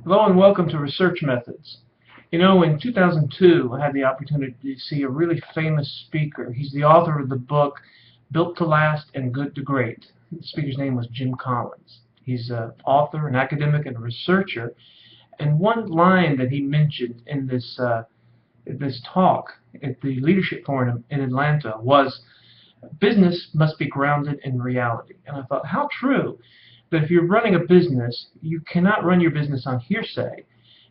Hello and welcome to Research Methods. You know, in 2002, I had the opportunity to see a really famous speaker. He's the author of the book Built to Last and Good to Great. The speaker's name was Jim Collins. He's an author, an academic, and a researcher. And one line that he mentioned in this talk at the Leadership Forum in Atlanta was, "Business must be grounded in reality." And I thought, how true that if you're running a business, you cannot run your business on hearsay.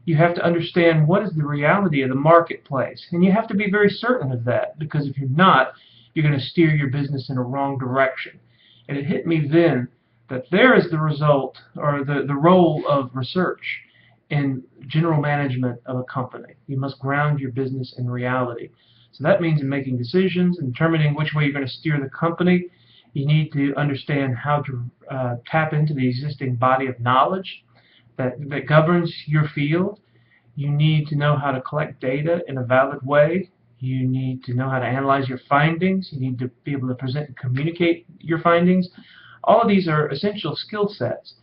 You have to understand what is the reality of the marketplace. And you have to be very certain of that, because if you're not, you're going to steer your business in a wrong direction. And it hit me then that there is the result, or the role of research in general management of a company. You must ground your business in reality. So that means in making decisions and determining which way you're going to steer the company, you need to understand how to tap into the existing body of knowledge that governs your field. You need to know how to collect data in a valid way. You need to know how to analyze your findings. You need to be able to present and communicate your findings. All of these are essential skill sets.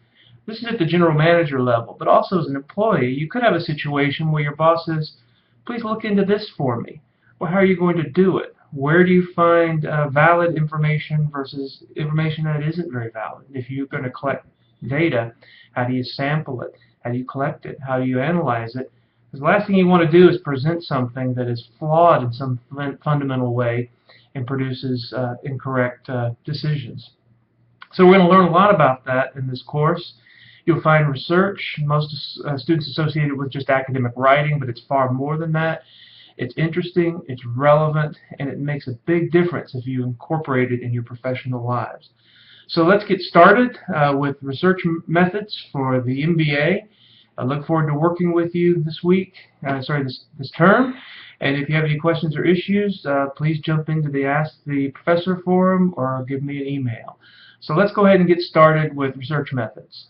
This is at the general manager level, but also as an employee, you could have a situation where your boss says, "Please look into this for me." Well, how are you going to do it? Where do you find valid information versus information that isn't very valid? If you're going to collect data, how do you sample it? How do you collect it? How do you analyze it? Because the last thing you want to do is present something that is flawed in some fundamental way and produces incorrect decisions. So we're going to learn a lot about that in this course. You'll find research, most students associated with just academic writing, but it's far more than that. It's interesting, it's relevant, and it makes a big difference if you incorporate it in your professional lives. So let's get started with research methods for the MBA. I look forward to working with you this term. And if you have any questions or issues, please jump into the Ask the Professor forum or give me an email. So let's go ahead and get started with research methods.